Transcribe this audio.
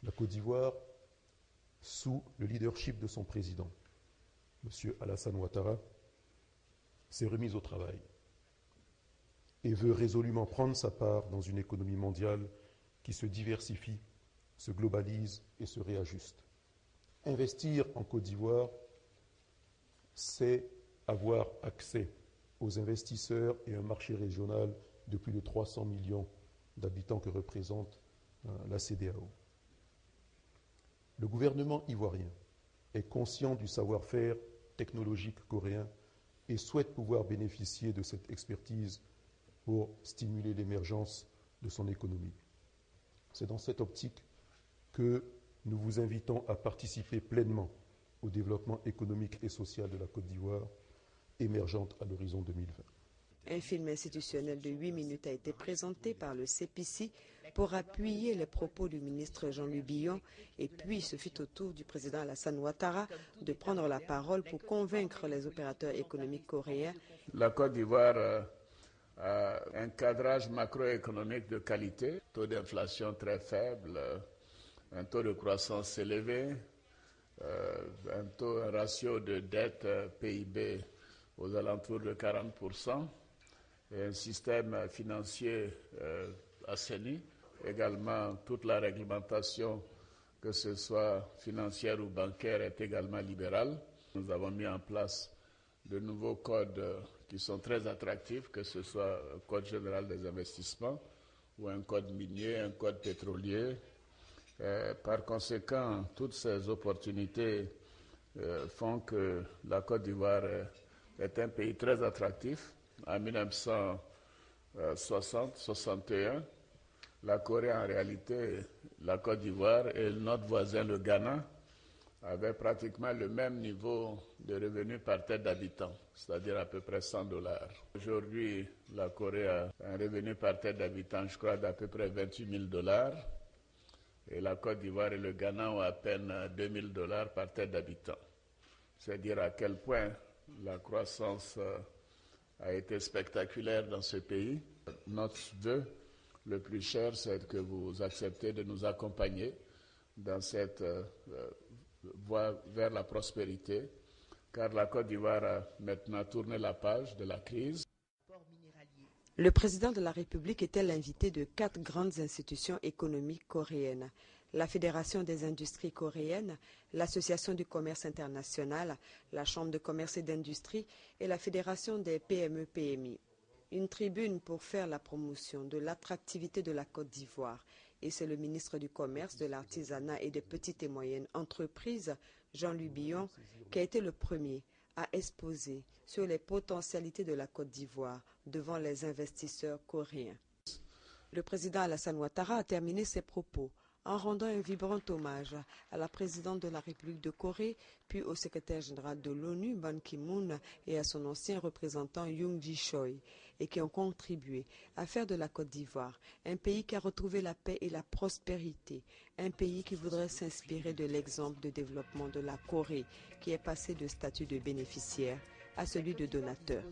La Côte d'Ivoire, sous le leadership de son président, M. Alassane Ouattara, s'est remise au travail et veut résolument prendre sa part dans une économie mondiale qui se diversifie, se globalise et se réajuste. Investir en Côte d'Ivoire, c'est avoir accès aux investisseurs et un marché régional de plus de 300 millions d'habitants que représente la CEDEAO. Le gouvernement ivoirien est conscient du savoir-faire technologique coréen et souhaite pouvoir bénéficier de cette expertise pour stimuler l'émergence de son économie. C'est dans cette optique que nous vous invitons à participer pleinement au développement économique et social de la Côte d'Ivoire, émergente à l'horizon 2020. Un film institutionnel de 8 minutes a été présenté par le CPC pour appuyer les propos du ministre Jean-Louis Billon, et puis ce fut au tour du président Alassane Ouattara de prendre la parole pour convaincre les opérateurs économiques coréens. La Côte d'Ivoire a un cadrage macroéconomique de qualité, taux d'inflation très faible, un taux de croissance élevé, un ratio de dette PIB aux alentours de 40%, et un système financier assaini. Également, toute la réglementation, que ce soit financière ou bancaire, est également libérale. Nous avons mis en place de nouveaux codes qui sont très attractifs, que ce soit un code général des investissements ou un code minier, un code pétrolier. Par conséquent, toutes ces opportunités font que la Côte d'Ivoire est un pays très attractif. En 1960-61, la Corée, en réalité, la Côte d'Ivoire et notre voisin, le Ghana, avaient pratiquement le même niveau de revenus par tête d'habitant, c'est-à-dire à peu près $100. Aujourd'hui, la Corée a un revenu par tête d'habitant, je crois, d'à peu près $28 000. Et la Côte d'Ivoire et le Ghana ont à peine $2 000 par tête d'habitant. C'est dire à quel point la croissance a été spectaculaire dans ce pays. Notre vœu le plus cher, c'est que vous acceptez de nous accompagner dans cette voie vers la prospérité, car la Côte d'Ivoire a maintenant tourné la page de la crise. Le président de la République était l'invité de 4 grandes institutions économiques coréennes: la Fédération des industries coréennes, l'Association du commerce international, la Chambre de commerce et d'industrie et la Fédération des PME-PMI. Une tribune pour faire la promotion de l'attractivité de la Côte d'Ivoire. Et c'est le ministre du Commerce, de l'Artisanat et des petites et moyennes entreprises, Jean-Louis Billon, qui a été le premier à exposer sur les potentialités de la Côte d'Ivoire devant les investisseurs coréens. Le président Alassane Ouattara a terminé ses propos en rendant un vibrant hommage à la présidente de la République de Corée, puis au secrétaire général de l'ONU, Ban Ki-moon, et à son ancien représentant Yoon Ji-choi, et qui ont contribué à faire de la Côte d'Ivoire un pays qui a retrouvé la paix et la prospérité, un pays qui voudrait s'inspirer de l'exemple de développement de la Corée, qui est passé de statut de bénéficiaire à celui de donateur.